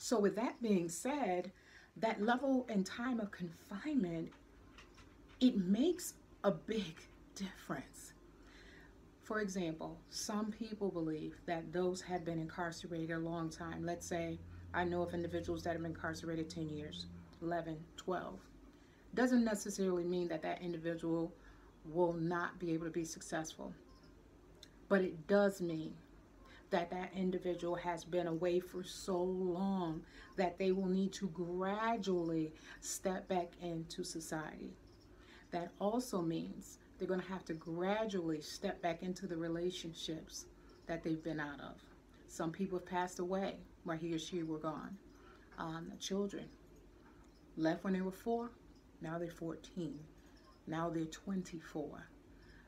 So with that being said, that level and time of confinement, it makes a big difference. For example, some people believe that those have been incarcerated a long time. Let's say I know of individuals that have been incarcerated 10 years, 11, 12. Doesn't necessarily mean that that individual will not be able to be successful, but it does mean that that individual has been away for so long that they will need to gradually step back into society. That also means they're going to have to gradually step back into the relationships that they've been out of. Some people have passed away while he or she were gone. Children left when they were 4, now they're 14, now they're 24.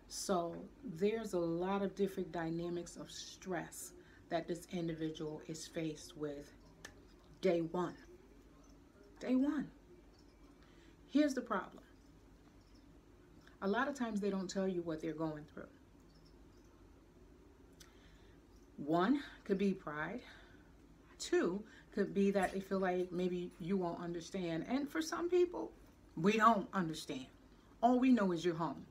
So there's a lot of different dynamics of stress that this individual is faced with day one. Day one. Here's the problem. A lot of times they don't tell you what they're going through. One could be pride. Two could be that they feel like maybe you won't understand. And for some people, we don't understand. All we know is you're home.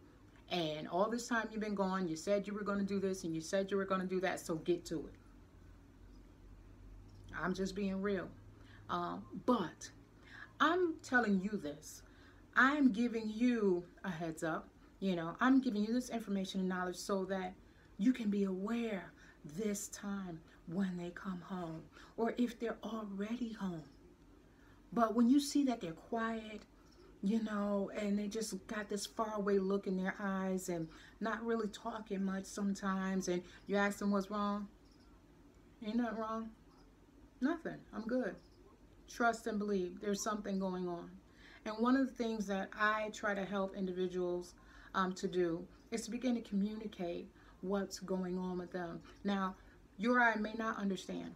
And all this time you've been gone, you said you were going to do this and you said you were going to do that, so get to it. I'm just being real. But I'm telling you this. I'm giving you a heads up. I'm giving you this information and knowledge so that you can be aware this time when they come home or if they're already home. But when you see that they're quiet, and they just got this faraway look in their eyes and not really talking much sometimes, and you ask them what's wrong, ain't nothing wrong. Nothing. I'm good. Trust and believe. There's something going on. And one of the things that I try to help individuals to do is to begin to communicate what's going on with them. Now, you or I may not understand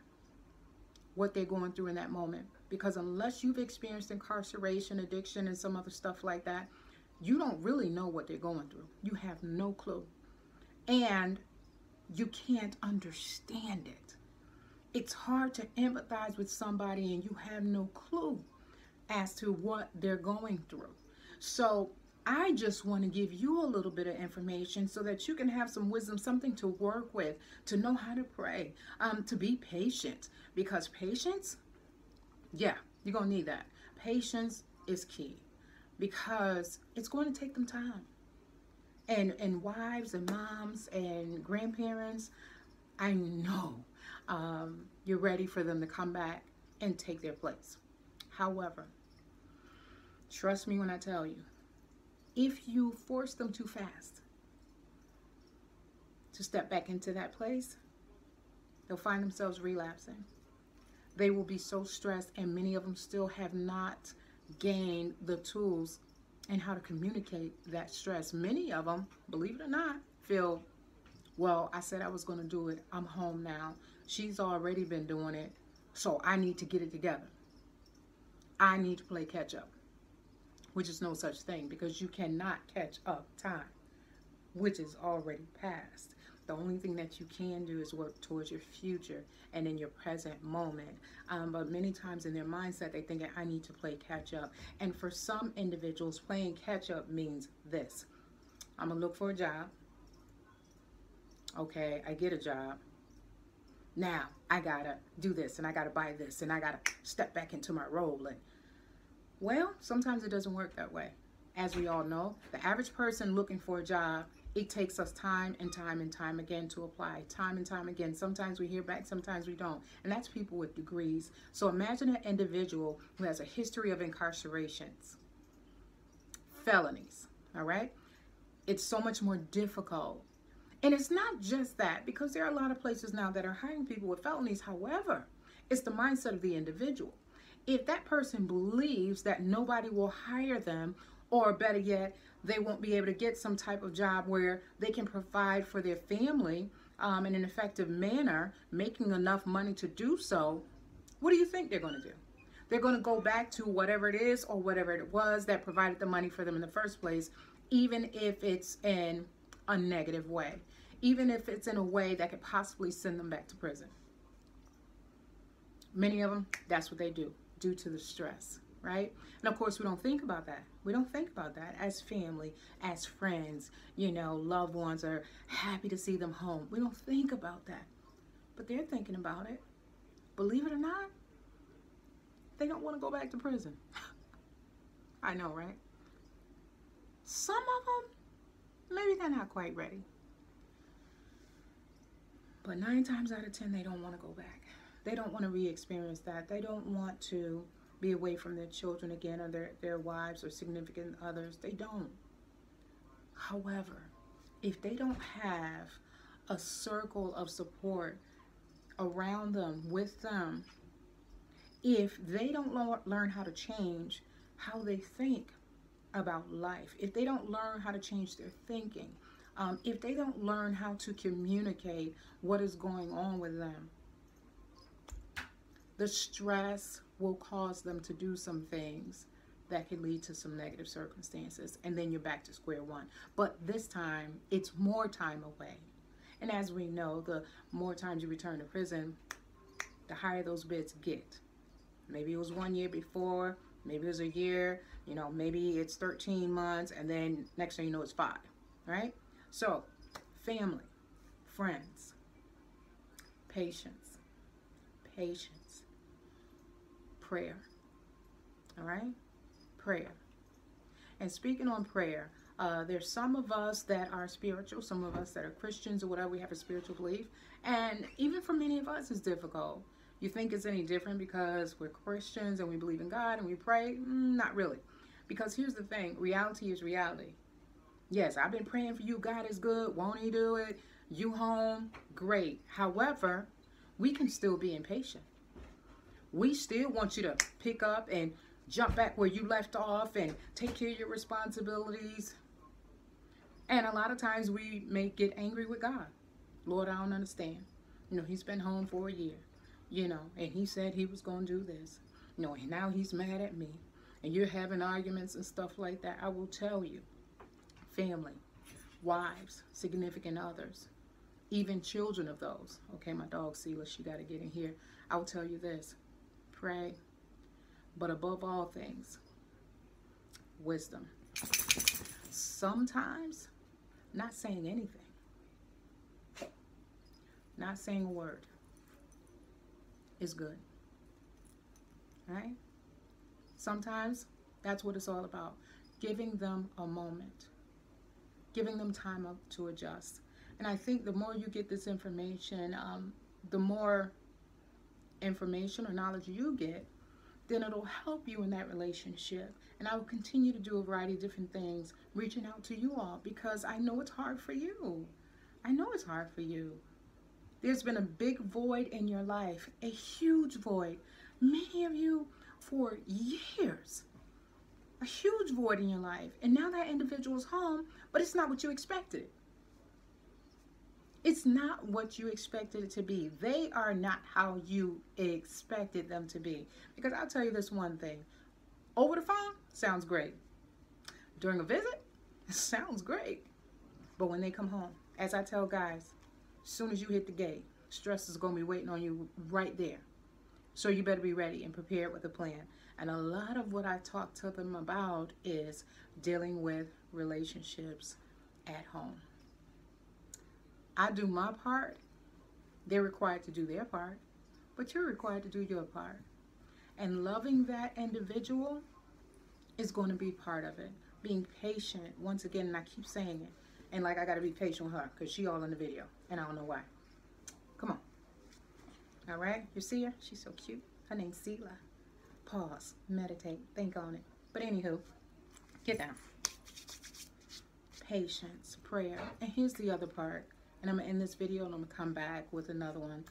what they're going through in that moment, because unless you've experienced incarceration, addiction, and some other stuff like that, you don't really know what they're going through. You have no clue. And you can't understand it. It's hard to empathize with somebody and you have no clue as to what they're going through. So I just want to give you a little bit of information so that you can have some wisdom, something to work with, to know how to pray, to be patient. Because patience, yeah, you're going to need that. Patience is key because it's going to take them time. And wives and moms and grandparents, I know you're ready for them to come back and take their place. However, trust me when I tell you, if you force them too fast to step back into that place, they'll find themselves relapsing. They will be so stressed, and many of them still have not gained the tools and how to communicate that stress. Many of them, believe it or not, feel, well, I said I was going to do it. I'm home now. She's already been doing it, so I need to get it together. I need to play catch up, which is no such thing because you cannot catch up time, which is already past. The only thing that you can do is work towards your future and in your present moment. But many times in their mindset, they think I need to play catch up. And for some individuals, playing catch up means this. I'm going to look for a job. Okay, I get a job. Now I got to do this and I got to buy this and I got to step back into my role. And well, sometimes it doesn't work that way. As we all know, the average person looking for a job, it takes us time and time and time again to apply, time and time again. Sometimes we hear back, sometimes we don't. And that's people with degrees. So imagine an individual who has a history of incarcerations, felonies, all right? It's so much more difficult. And it's not just that, because there are a lot of places now that are hiring people with felonies. However, it's the mindset of the individual. If that person believes that nobody will hire them, or better yet, they won't be able to get some type of job where they can provide for their family in an effective manner, making enough money to do so, what do you think they're going to do? They're going to go back to whatever it is or whatever it was that provided the money for them in the first place, even if it's in a negative way, even if it's in a way that could possibly send them back to prison. Many of them, that's what they do due to the stress, right? And of course, we don't think about that. We don't think about that as family, as friends, you know, loved ones are happy to see them home. We don't think about that. But they're thinking about it. Believe it or not, they don't want to go back to prison. I know, right? Some of them, maybe they're not quite ready. But 9 times out of 10, they don't want to go back. They don't want to re-experience that. They don't want to be away from their children again, or their wives or significant others. They don't. However, if they don't have a circle of support around them, with them, if they don't learn how to change how they think about life, if they don't learn how to change their thinking, if they don't learn how to communicate what is going on with them, the stress will cause them to do some things that can lead to some negative circumstances, and then you're back to square one. But this time, it's more time away. And as we know, the more times you return to prison, the higher those bids get. Maybe it was 1 year before, maybe it was a year, you know, maybe it's 13 months, and then next thing you know, it's 5, right? So, family, friends, patience, prayer, all right? Prayer. And speaking on prayer, there's some of us that are spiritual, some of us that are Christians or whatever, we have a spiritual belief. And even for many of us, it's difficult. You think it's any different because we're Christians and we believe in God and we pray? Not really. Because here's the thing, reality is reality. Yes, I've been praying for you. God is good. Won't he do it? You home? Great. However, we can still be impatient. We still want you to pick up and jump back where you left off and take care of your responsibilities. And a lot of times we may get angry with God. Lord, I don't understand. You know, he's been home for a year, you know, and he said he was going to do this. You know, and now he's mad at me. And you're having arguments and stuff like that. I will tell you, family, wives, significant others, even children of those. Okay, my dog, Sela, she got to get in here. I will tell you this. Pray. But above all things, wisdom. Sometimes, not saying anything. Not saying a word is good. Right? Sometimes, that's what it's all about. Giving them a moment. Giving them time up to adjust. And I think the more you get this information, the more information or knowledge you get, then it'll help you in that relationship. And I will continue to do a variety of different things, reaching out to you all, because I know it's hard for you. I know it's hard for you. There's been a big void in your life, a huge void. Many of you for years, a huge void in your life. And now that individual's home, but it's not what you expected. It's not what you expected it to be. They are not how you expected them to be. Because I'll tell you this one thing. Over the phone, sounds great. During a visit, sounds great. But when they come home, as I tell guys, as soon as you hit the gate, stress is going to be waiting on you right there. So you better be ready and prepared with a plan. And a lot of what I talk to them about is dealing with relationships at home. I do my part. They're required to do their part. But you're required to do your part. And loving that individual is going to be part of it. Being patient, once again, and I keep saying it. And like, I got to be patient with her because she all in the video. And I don't know why. Come on. All right? You see her? She's so cute. Her name's Sela. Pause. Meditate. Think on it. But anywho, get down. Patience. Prayer. And here's the other part. And I'm going to end this video and I'm going to come back with another one.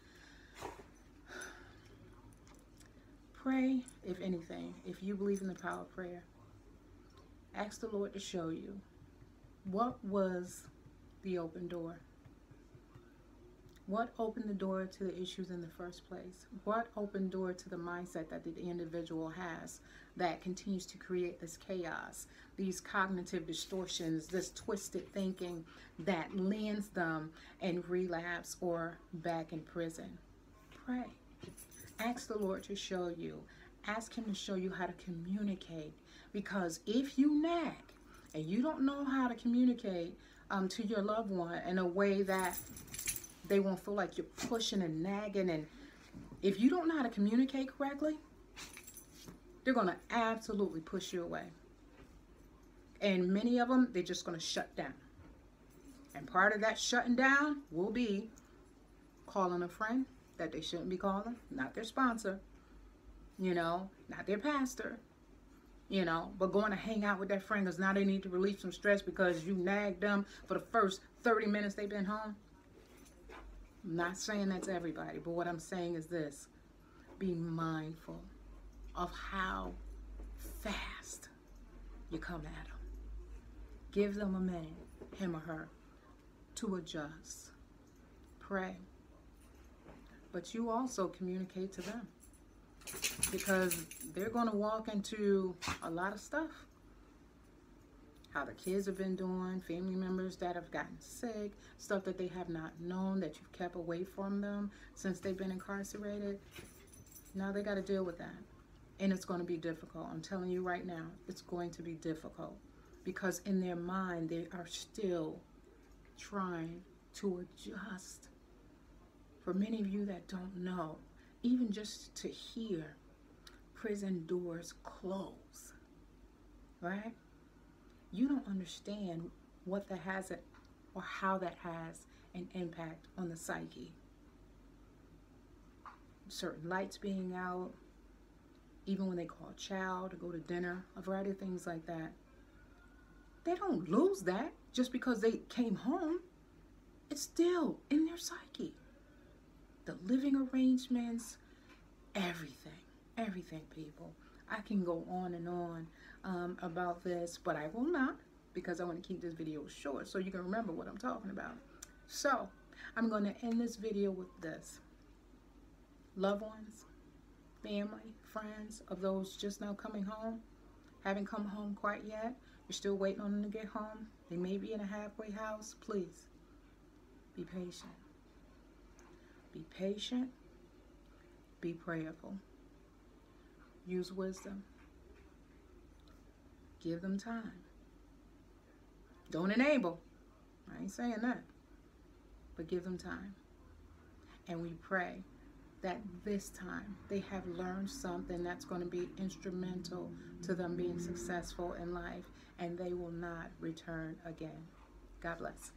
Pray, if anything, if you believe in the power of prayer. Ask the Lord to show you what was the open door. What opened the door to the issues in the first place? What opened door to the mindset that the individual has that continues to create this chaos, these cognitive distortions, this twisted thinking that lands them in relapse or back in prison? Pray. Ask the Lord to show you. Ask him to show you how to communicate. Because if you nag and you don't know how to communicate to your loved one in a way that they won't feel like you're pushing and nagging, and if you don't know how to communicate correctly, they're going to absolutely push you away. And many of them, they're just going to shut down. And part of that shutting down will be calling a friend that they shouldn't be calling, not their sponsor, not their pastor, but going to hang out with that friend because now they need to relieve some stress because you nagged them for the first 30 minutes they've been home. I'm not saying that's everybody, but what I'm saying is this: be mindful of how fast you come at them. Give them a minute, him or her, to adjust. Pray. But you also communicate to them, because they're going to walk into a lot of stuff. How the kids have been doing, family members that have gotten sick, stuff that they have not known, that you've kept away from them since they've been incarcerated. Now they got to deal with that. And it's going to be difficult. I'm telling you right now, it's going to be difficult. Because in their mind, they are still trying to adjust. For many of you that don't know, even just to hear prison doors close, right? You don't understand what that has or how that has an impact on the psyche. Certain lights being out, even when they call a child to go to dinner, a variety of things like that. They don't lose that just because they came home. It's still in their psyche. The living arrangements, everything, people. I can go on and on about this, but I will not, because I want to keep this video short so you can remember what I'm talking about. So I'm going to end this video with this. Loved ones, family, friends of those just now coming home, haven't come home quite yet, you're still waiting on them to get home, they may be in a halfway house, please be patient. Be patient. Be prayerful. Use wisdom. Give them time. Don't enable. I ain't saying that. But give them time. And we pray that this time they have learned something that's going to be instrumental to them being successful in life, and they will not return again. God bless.